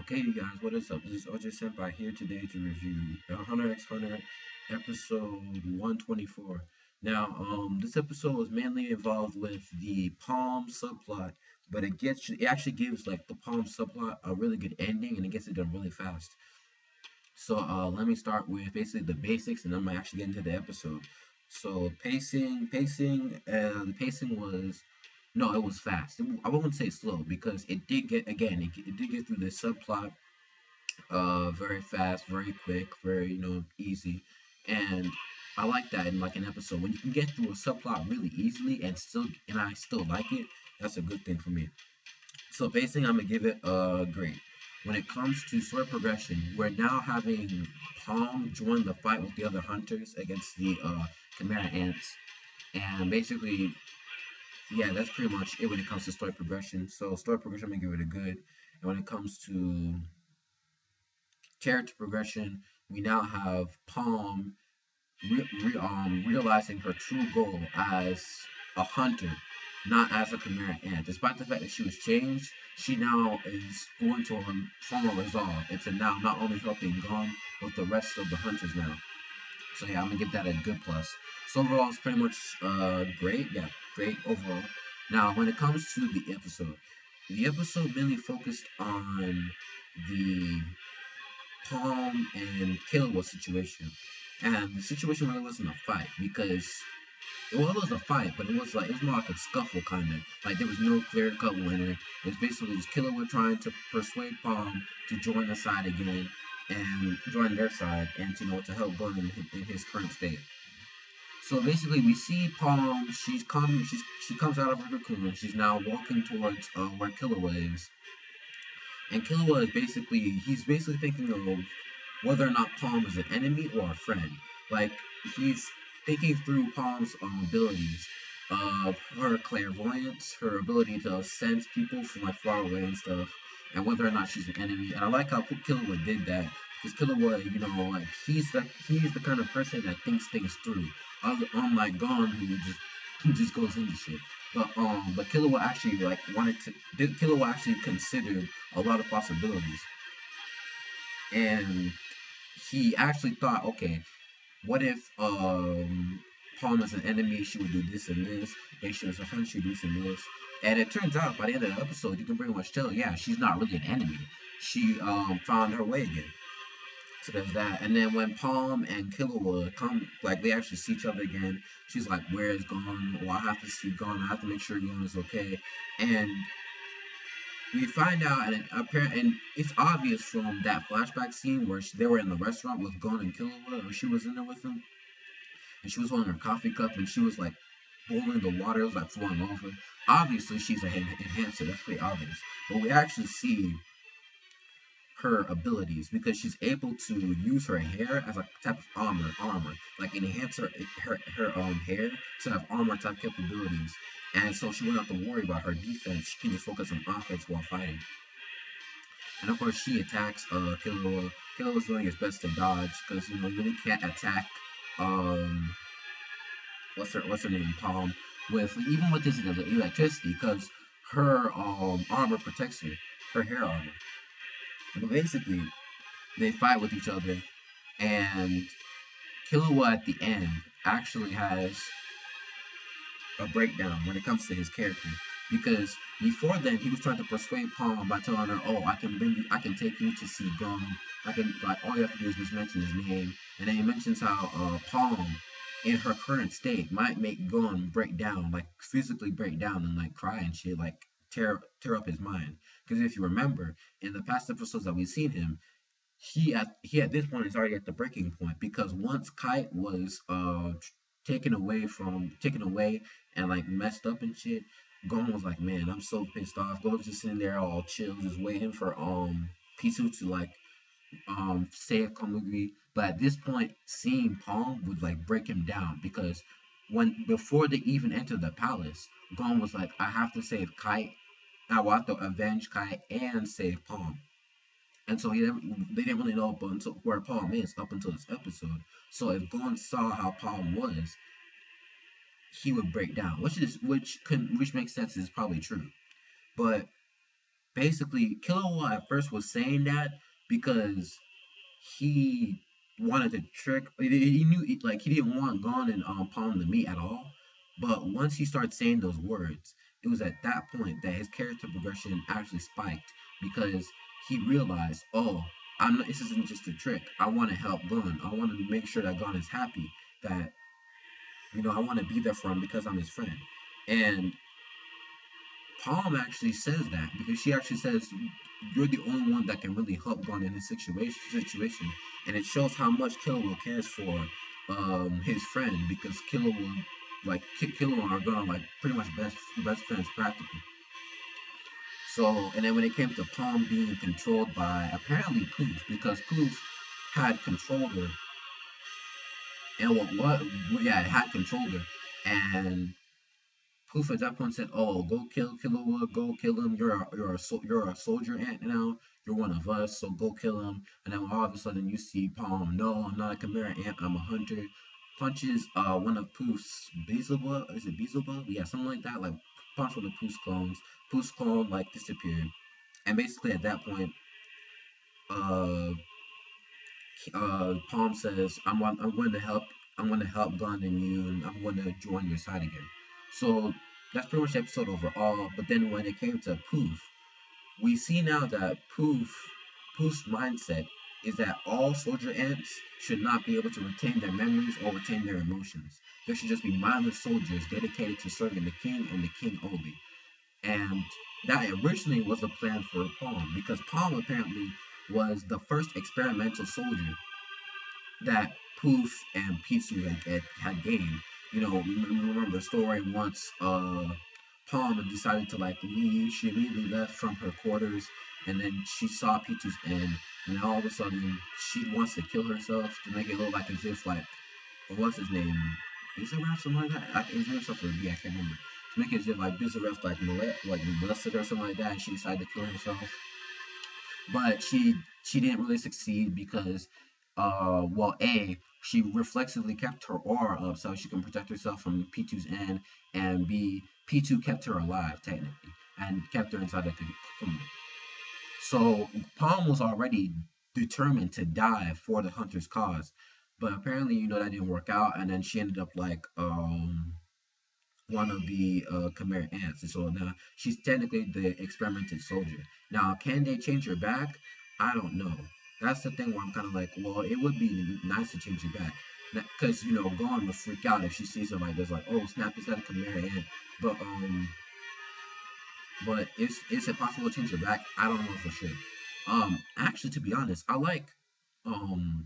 Okay, you guys, what is up? This is OJ Senpai here today to review Hunter x Hunter episode 124. Now, this episode was mainly involved with the Palm subplot, but it actually gives like the Palm subplot a really good ending, and it gets it done really fast. So, let me start with basically the basics, and I'm gonna actually get into the episode. So, the pacing was no, it was fast. I wouldn't say slow because it did get through the subplot very fast, very quick, very easy, and I like that in like an episode when you can get through a subplot really easily and I still like it. That's a good thing for me. So basically, I'm gonna give it a grade. When it comes to story progression, we're now having Palm join the fight with the other hunters against the Chimera Ants, and basically, yeah, that's pretty much it when it comes to story progression. So story progression, I'm gonna give it a good. And when it comes to character progression, we now have Palm realizing her true goal as a hunter, not as a Chimera Ant. Despite the fact that she was changed, she now is going to form a resolve into now not only helping Gon, but the rest of the hunters now. So yeah, I'm gonna give that a good plus. So overall, it's pretty much great. Yeah, great overall. Now, when it comes to the episode mainly focused on the Palm and Killua situation. And the situation really wasn't a fight because well, it was a fight, but it was more like a scuffle kind of. Like there was no clear cut winner. It was basically just Killua trying to persuade Palm to join the side again and join their side and to help Gon in his current state. So basically, we see Palm. She comes out of her cocoon. She's now walking towards where Killua is, and Killua is he's basically thinking of whether or not Palm is an enemy or a friend. Like he's thinking through Palm's abilities of her clairvoyance, her ability to sense people from like far away and stuff, and whether or not she's an enemy. And I like how Killua did that because Killua, like he's the kind of person that thinks things through. Unlike Gon, who just goes into shit. But Killua actually like wanted to. Killua actually considered a lot of possibilities, and he actually thought, okay, what if Palm is an enemy? She would do this and this. If she was a friend, she'd do this and this. And it turns out by the end of the episode, you can pretty much tell, yeah, she's not really an enemy. She found her way again. So there's that. And then when Palm and Killua come, like they actually see each other again, she's like, "Where is Gon? Well, I have to see Gon. I have to make sure Gon is okay." And we find out, and it's obvious from that flashback scene where they were in the restaurant with Gon and Killua, or she was in there with them, and she was holding her coffee cup, and she was like boiling the water, it was like flowing over. Obviously, she's an enhancer. That's pretty obvious. But we actually see her abilities because she's able to use her hair as a type of armor, like enhance her hair to have armor type capabilities. And so she won't have to worry about her defense. She can just focus on offense while fighting. And of course, she attacks Killua. Killua's doing his best to dodge because you really can't attack um what's her name Palm with even with this electricity because her armor protects her hair armor. But basically, they fight with each other, and Killua at the end actually has a breakdown when it comes to his character. Because before then, he was trying to persuade Palm by telling her, "Oh, I can take you to see Gon. I can like all you have to do is just mention his name." And then he mentions how Palm, in her current state, might make Gon break down, like physically break down and like cry and shit, like tear up his mind. Because if you remember, in the past episodes that we've seen him, he at this point is already at the breaking point because once Kite was taken away and like messed up and shit, Gon was like, man, I'm so pissed off. Gon's just sitting there all chill, just waiting for Pisu to like save Komugri. But at this point, seeing Palm would like break him down because when before they even entered the palace, Gon was like, I have to save Kite. I will have to avenge Kite and save Palm. And so they didn't really know up until where Palm is up until this episode. So if Gon saw how Palm was, he would break down, which makes sense. Is probably true. But basically Killua at first was saying that because he wanted to trick. He knew like he didn't want Gon and Palm to meet at all. But once he started saying those words, it was at that point that his character progression actually spiked because he realized, oh, I'm not, this isn't just a trick. I want to help Gon. I want to make sure that Gon is happy. That I want to be there for him because I'm his friend. And Palm actually says that because she actually says you're the only one that can really help Gon in this situation, and it shows how much Killua cares for his friend because Killua Killua are Gon like pretty much best friends practically. So and then when it came to Palm being controlled by apparently Pouf because Pouf had controlled her and what yeah it had controlled her and Pouf at that point said, "Oh, go kill Killua, go kill him. You're a soldier ant now. You're one of us, so go kill him." And then all of a sudden you see Palm, "No, I'm not a Chimera ant. I'm a hunter." Punches one of Poof's Beelzebub. Is it Beelzebub? Yeah, something like that. Like punch one of Poof's clones. Poof's clone like disappeared, and basically at that point, uh, Palm says, I'm going to help. I'm going to help Gon and you, and I'm going to join your side again." So that's pretty much the episode overall. But then when it came to Pouf, we see now that Poof's mindset is that all soldier ants should not be able to retain their memories or retain their emotions. There should just be mindless soldiers dedicated to serving the king and the king only. And that originally was the plan for Palm, because Palm apparently was the first experimental soldier that Pouf and Pisu had gained. Remember the story once Palm decided to like leave, she immediately left from her quarters and then she saw Pitu's end and then all of a sudden she wants to kill herself to make it look like as if like what's his name? Bizarref, something like that? Is there something? Yeah, I can't remember. To make it as if like Bizarref like molested her or something like that and she decided to kill herself. But she didn't really succeed because well a she reflexively kept her aura up so she can protect herself from P2's end, and b P2 kept her alive technically and kept her inside the cocoon. So Palm was already determined to die for the hunter's cause, but apparently that didn't work out, and then she ended up like one of the Chimera Ants. And so now she's technically the experimented soldier. Now, can they change her back? I don't know. That's the thing where I'm kind of like, well, it would be nice to change her back. Because, Gon would freak out if she sees her like this, like, oh, snap, is that a Chimera Ant? But, um, but is it possible to change her back? I don't know for sure. Actually, to be honest, I like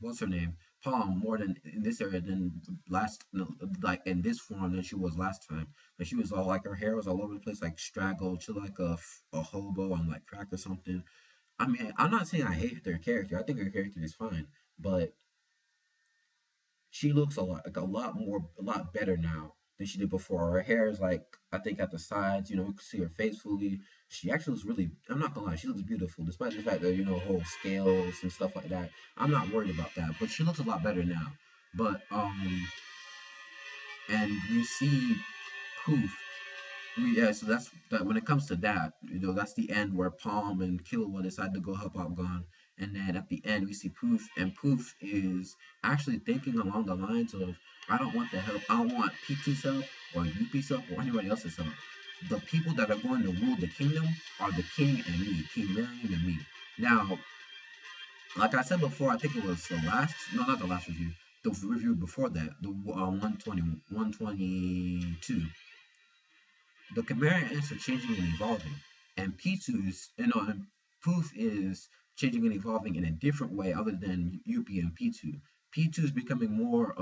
what's her name, Palm, more than in this area than last, no, like in this form than she was last time. Like she was all like her hair was all over the place, like straggled, she like a hobo on like crack or something. I mean, I'm not saying I hate her character. I think her character is fine, but she looks a lot better now than she did before. Her hair is like I think at the sides, you can see her face fully. She actually looks really. I'm not gonna lie, she looks beautiful, despite the fact that whole scales and stuff like that. I'm not worried about that, but she looks a lot better now. But and we see Poof. Yeah, so that's that. When it comes to that, that's the end where Palm and Killua decide to go help out Gon, and then at the end we see Poof, and Poof is actually thinking along the lines of, I don't want the help. I don't want P2's help or Yuppie's help or anybody else's help. The people that are going to rule the kingdom are the king and me, King Marion and me. Now, like I said before, I think it was the last, no, not the last review, the review before that, the 122. The Chimera Ants are changing and evolving, and P2's, and Poof is changing and evolving in a different way other than Yuppie and P2. P2 is becoming more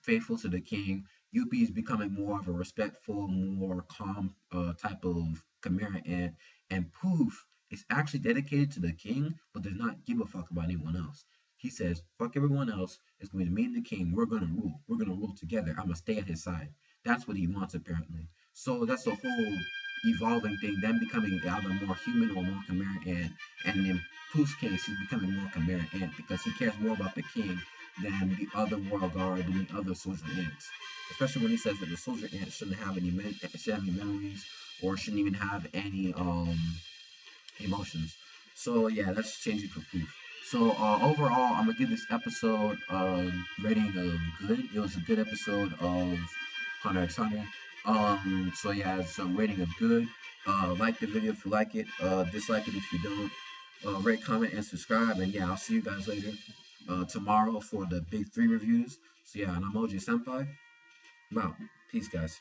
faithful to the king. Yuppie is becoming more of a respectful, more calm type of Chimera Ant, and Poof is actually dedicated to the king, but does not give a fuck about anyone else. He says, "Fuck everyone else. It's going to me and the king. We're gonna rule. We're gonna rule together. I'm gonna stay at his side." That's what he wants apparently. So that's the whole evolving thing, them becoming either more human or more Chimera Ant. And in Poof's case, he's becoming more Chimera Ant because he cares more about the king than the other Royal Guard and the other soldier ants. Especially when he says that the soldier ants shouldn't have any memories or shouldn't even have any emotions. So yeah, let's change it for Pouf. So overall, I'm gonna give this episode rating of good. It was a good episode of Hunter x Hunter. So yeah, it's a rating of good. Like the video if you like it. Dislike it if you don't. Rate, comment, and subscribe. And yeah, I'll see you guys later tomorrow for the big three reviews. So yeah, and I'm OG Senpai. I'm out. Peace, guys.